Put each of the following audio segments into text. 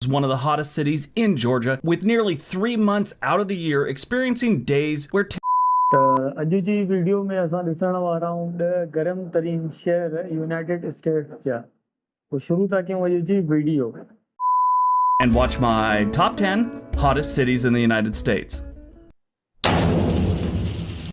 is one of the hottest cities in Georgia, with nearly 3 months out of the year experiencing days where अॼु जी video में असां ॾिसण वारा आहियूं 10 गरम तरीन शहर यूनाइटेड स्टेट्स जा। तो शुरू था कयूं अॼु जी video. And watch my top 10 hottest cities in the United States.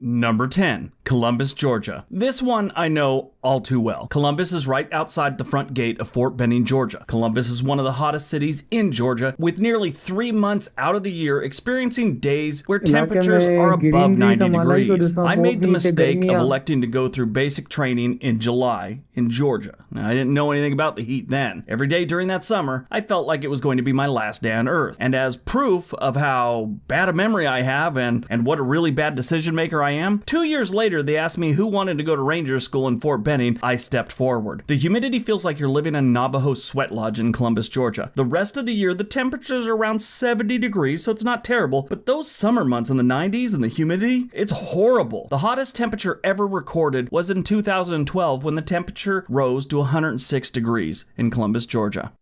Number 10, Columbus, Georgia. This one I know all too well. Columbus is right outside the front gate of Fort Benning, Georgia. Columbus is one of the hottest cities in Georgia, with nearly 3 months out of the year experiencing days where temperatures are above 90 degrees. I made the mistake of electing to go through basic training in July in Georgia. Now, I didn't know anything about the heat then. Every day during that summer, I felt like it was going to be my last day on Earth. And as proof of how bad a memory I have and what a really bad decision maker I am, 2 years later, they asked me who wanted to go to Ranger School in Fort Benning. I stepped forward. The humidity feels like you're living in a Navajo sweat lodge in Columbus, Georgia. The rest of the year, the temperatures are around 70 degrees, so it's not terrible, but those summer months in the 90s and the humidity, it's horrible. The hottest temperature ever recorded was in 2012 when the temperature rose to 106 degrees in Columbus, Georgia.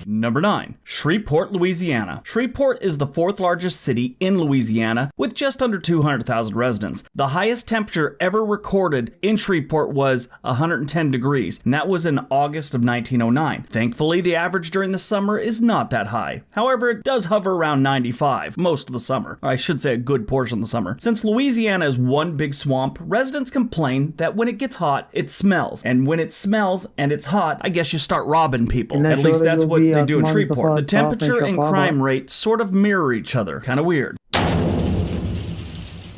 Number 9, Shreveport, Louisiana. Shreveport is the 4th largest city in Louisiana with just under 200,000 residents. The highest temperature ever recorded in Shreveport was 110 degrees, and that was in August of 1909. Thankfully, the average during the summer is not that high. However, it does hover around 95 most of the summer, or I should say a good portion of the summer. Since Louisiana is one big swamp, residents complain that when it gets hot, it smells. And when it smells and it's hot, I guess you start robbing people. At least that's what they do in Shreveport. The temperature and crime rate sort of mirror each other. Kind of weird.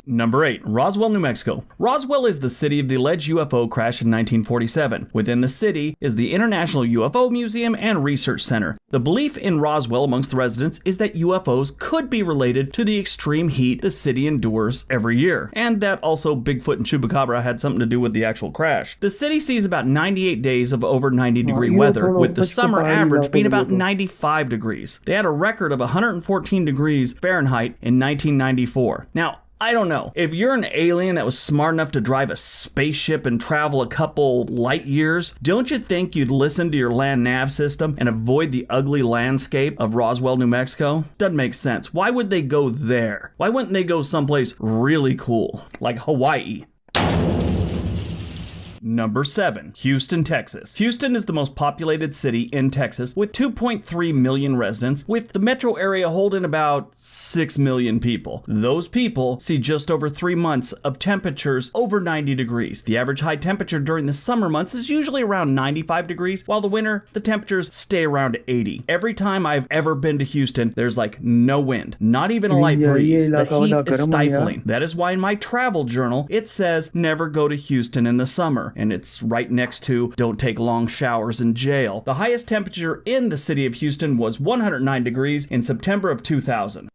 Number 8, Roswell, New Mexico. Roswell is the city of the alleged UFO crash in 1947. Within the city is the International UFO Museum and Research Center. The belief in Roswell amongst the residents is that UFOs could be related to the extreme heat the city endures every year, and that also Bigfoot and Chupacabra had something to do with the actual crash. The city sees about 98 days of over 90-degree weather, with the summer average being about 95 degrees. They had a record of 114 degrees Fahrenheit in 1994. Now, I don't know. If you're an alien that was smart enough to drive a spaceship and travel a couple light years, don't you think you'd listen to your land nav system and avoid the ugly landscape of Roswell, New Mexico? Doesn't make sense. Why would they go there? Why wouldn't they go someplace really cool, like Hawaii? Number 7, Houston, Texas. Houston is the most populated city in Texas with 2.3 million residents, with the metro area holding about 6 million people. Those people see just over 3 months of temperatures over 90 degrees. The average high temperature during the summer months is usually around 95 degrees, while the winter, the temperatures stay around 80. Every time I've ever been to Houston, there's like no wind, not even a light breeze. The heat is stifling. That is why in my travel journal, it says never go to Houston in the summer. And it's right next to don't take long showers in jail. The highest temperature in the city of Houston was 109 degrees in September of 2000.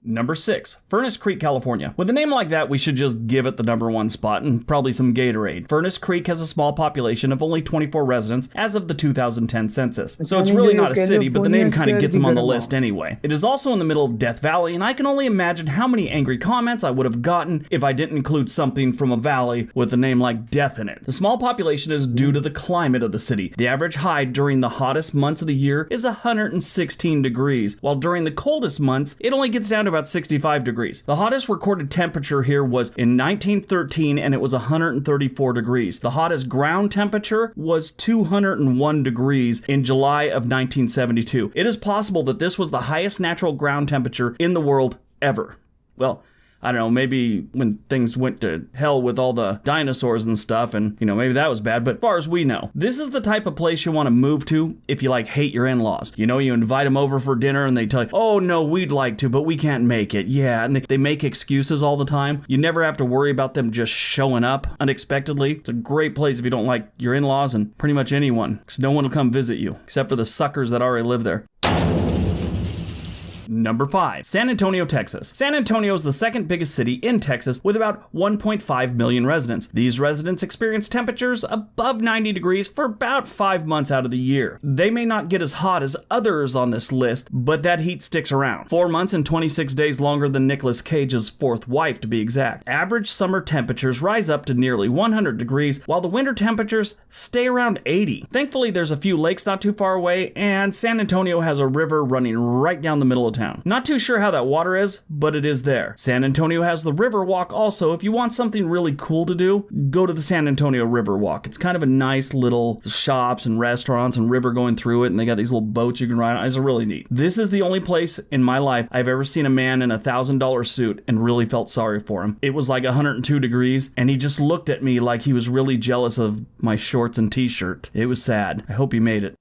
Number 6, Furnace Creek, California. With a name like that, we should just give it the number 1 spot and probably some Gatorade. Furnace Creek has a small population of only 24 residents as of the 2010 census. So it's really not a city, but the name kind of gets them on the list anyway. It is also in the middle of Death Valley, and I can only imagine how many angry comments I would have gotten if I didn't include something from a valley with a name like Death in it. The small population is due to the climate of the city. The average high during the hottest months of the year is 116 degrees, while during the coldest months, it only gets down to about 65 degrees. The hottest recorded temperature here was in 1913, and it was 134 degrees. The hottest ground temperature was 201 degrees in July of 1972. It is possible that this was the highest natural ground temperature in the world ever. Well, I don't know, maybe when things went to hell with all the dinosaurs and stuff, and, maybe that was bad, but as far as we know, this is the type of place you want to move to if you, hate your in-laws. You invite them over for dinner, and they tell you, oh, no, we'd like to, but we can't make it. Yeah, and they make excuses all the time. You never have to worry about them just showing up unexpectedly. It's a great place if you don't like your in-laws and pretty much anyone, because no one will come visit you, except for the suckers that already live there. Number 5. San Antonio, Texas. San Antonio is the second biggest city in Texas with about 1.5 million residents. These residents experience temperatures above 90 degrees for about 5 months out of the year. They may not get as hot as others on this list, but that heat sticks around. 4 months and 26 days longer than Nicolas Cage's fourth wife, to be exact. Average summer temperatures rise up to nearly 100 degrees, while the winter temperatures stay around 80. Thankfully, there's a few lakes not too far away, and San Antonio has a river running right down the middle of town. Not too sure how that water is, but it is there. San Antonio has the River Walk also. If you want something really cool to do, go to the San Antonio River Walk. It's kind of a nice little shops and restaurants and river going through it, and they got these little boats you can ride on. It's really neat. This is the only place in my life I've ever seen a man in a $1,000 suit and really felt sorry for him. It was like 102 degrees, and he just looked at me like he was really jealous of my shorts and t-shirt. It was sad. I hope he made it.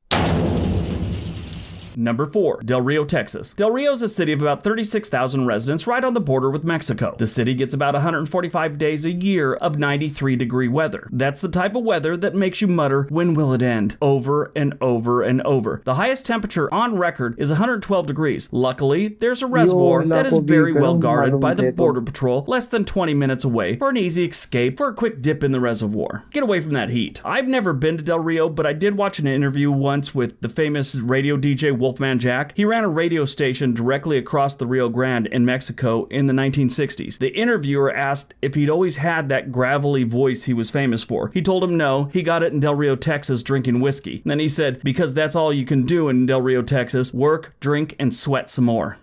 Number 4. Del Rio, Texas. Del Rio is a city of about 36,000 residents right on the border with Mexico. The city gets about 145 days a year of 93-degree weather. That's the type of weather that makes you mutter, "When will it end?" over and over and over. The highest temperature on record is 112 degrees. Luckily, there's a reservoir that is very well guarded by the Border Patrol less than 20 minutes away for an easy escape for a quick dip in the reservoir. Get away from that heat. I've never been to Del Rio, but I did watch an interview once with the famous radio DJ Wolfman Jack. He ran a radio station directly across the Rio Grande in Mexico in the 1960s. The interviewer asked if he'd always had that gravelly voice he was famous for. He told him no, he got it in Del Rio, Texas, drinking whiskey. And then he said, because that's all you can do in Del Rio, Texas, work, drink, and sweat some more.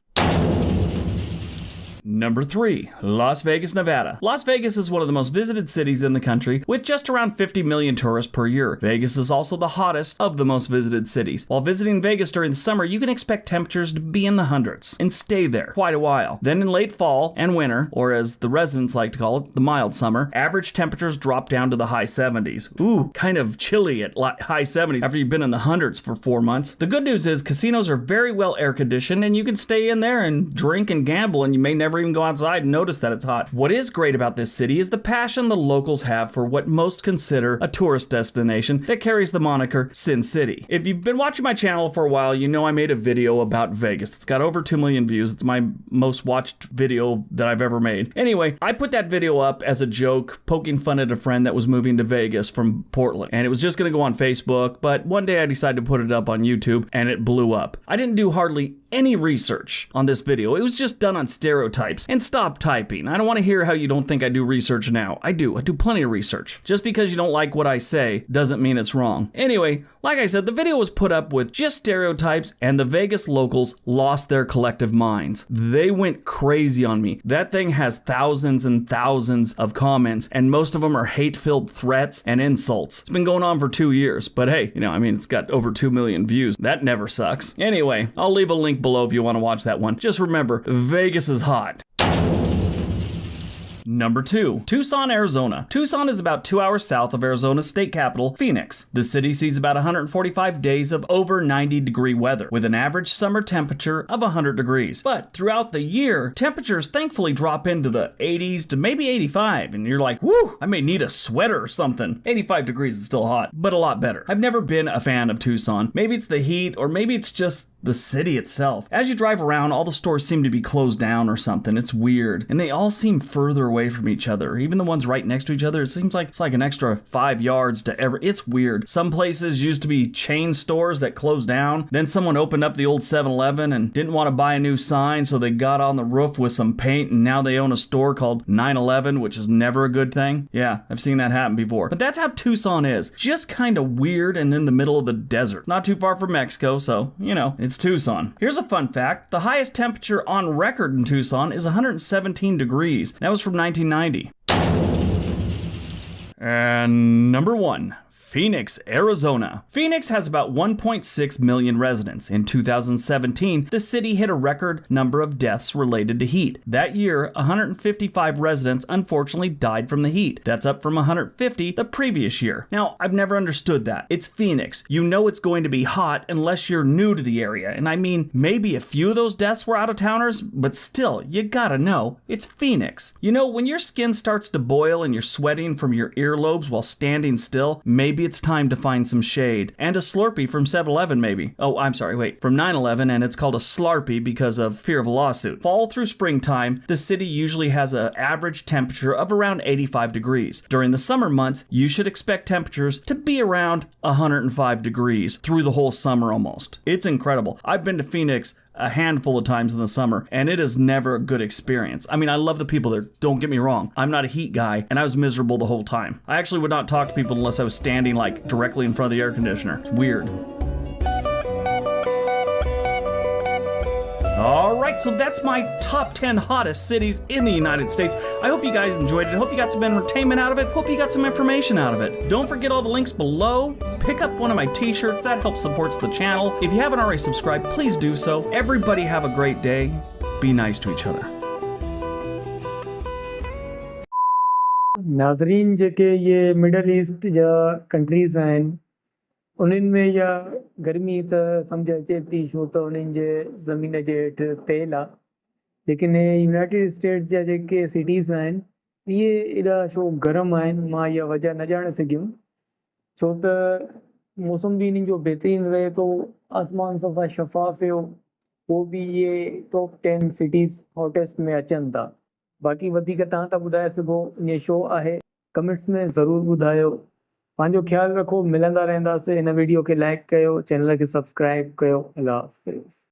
Number 3. Las Vegas, Nevada. Las Vegas is one of the most visited cities in the country with just around 50 million tourists per year. Vegas is also the hottest of the most visited cities. While visiting Vegas during the summer, you can expect temperatures to be in the hundreds and stay there quite a while. Then in late fall and winter, or as the residents like to call it, the mild summer, average temperatures drop down to the high 70s. Ooh, kind of chilly at high 70s after you've been in the hundreds for 4 months. The good news is casinos are very well air conditioned and you can stay in there and drink and gamble, and you may never even go outside and notice that it's hot. What is great about this city is the passion the locals have for what most consider a tourist destination that carries the moniker Sin City. If you've been watching my channel for a while, you know I made a video about Vegas. It's got over 2 million views. It's my most watched video that I've ever made. Anyway, I put that video up as a joke, poking fun at a friend that was moving to Vegas from Portland. And it was just going to go on Facebook, but one day I decided to put it up on YouTube and it blew up. I didn't do hardly any research on this video. It was just done on stereotypes. And stop typing. I don't want to hear how you don't think I do research now. I do plenty of research. Just because you don't like what I say doesn't mean it's wrong. Anyway, like I said, the video was put up with just stereotypes, and the Vegas locals lost their collective minds. They went crazy on me. That thing has thousands and thousands of comments, and most of them are hate-filled threats and insults. It's been going on for 2 years, but hey, it's got over 2 million views. That never sucks. Anyway, I'll leave a link below if you want to watch that one. Just remember, Vegas is hot. Number 2, Tucson, Arizona. Tucson is about 2 hours south of Arizona's state capital, Phoenix. The city sees about 145 days of over 90-degree weather, with an average summer temperature of 100 degrees. But throughout the year, temperatures thankfully drop into the 80s to maybe 85, and you're like, whoo, I may need a sweater or something. 85 degrees is still hot, but a lot better. I've never been a fan of Tucson. Maybe it's the heat, or maybe it's just the city itself. As you drive around, all the stores seem to be closed down or something. It's weird. And they all seem further away from each other. Even the ones right next to each other, it seems like it's like an extra 5 yards to every. It's weird. Some places used to be chain stores that closed down. Then someone opened up the old 7-Eleven and didn't want to buy a new sign, so they got on the roof with some paint, and now they own a store called 9/11, which is never a good thing. Yeah, I've seen that happen before. But that's how Tucson is. Just kind of weird and in the middle of the desert. Not too far from Mexico, so, it's Tucson. Here's a fun fact. The highest temperature on record in Tucson is 117 degrees. That was from 1990. And number 1. Phoenix, Arizona. Phoenix has about 1.6 million residents. In 2017, the city hit a record number of deaths related to heat. That year, 155 residents unfortunately died from the heat. That's up from 150 the previous year. Now, I've never understood that. It's Phoenix. You know it's going to be hot unless you're new to the area. And I mean, maybe a few of those deaths were out-of-towners, but still, you gotta know, it's Phoenix. When your skin starts to boil and you're sweating from your earlobes while standing still, maybe maybe it's time to find some shade. And a Slurpee from 7-Eleven maybe. Oh, I'm sorry, wait. From 9-11, and it's called a Slarpie because of fear of a lawsuit. Fall through springtime, the city usually has an average temperature of around 85 degrees. During the summer months, you should expect temperatures to be around 105 degrees through the whole summer almost. It's incredible. I've been to Phoenix a handful of times in the summer, and it is never a good experience. I mean, I love the people there, don't get me wrong. I'm not a heat guy, and I was miserable the whole time. I actually would not talk to people unless I was standing like directly in front of the air conditioner. It's weird. Alright, so that's my top 10 hottest cities in the United States. I hope you guys enjoyed it. I hope you got some entertainment out of it. Hope you got some information out of it. Don't forget all the links below. Pick up one of my t-shirts. That helps supports the channel. If you haven't already subscribed, please do so. Everybody have a great day. Be nice to each other. नाज़रीन जेके ये middle east जा countries आहिनि उन्हनि में या गर्मी त सम्झ अचे थी छो त उन्हनि जे ज़मीन जे हेठि तेल आहे लेकिन यूनाइटेड स्टेट्स जा जेके सिटीज़ आहिनि इहे एॾा छो गरम आहिनि मां इहा वजह न ॼाणे सघियुमि छो त मौसम बि इन्हनि जो बहितरीनु रहे थो आसमान सफ़ा शफ़ाफ़ हुयो पोइ बि इहे टॉप 10 सिटीज़ हॉटेस्ट में अचनि था बाक़ी वधीक तव्हां था ॿुधाए सघो ईअं शो आहे कमेंट्स में ज़रूरु ॿुधायो पंहिंजो ख़्यालु रखो मिलंदा रहंदासीं हिन वीडियो खे लाइक कयो चैनल खे सब्सक्राइब कयो अल्लाह हाफ़िज़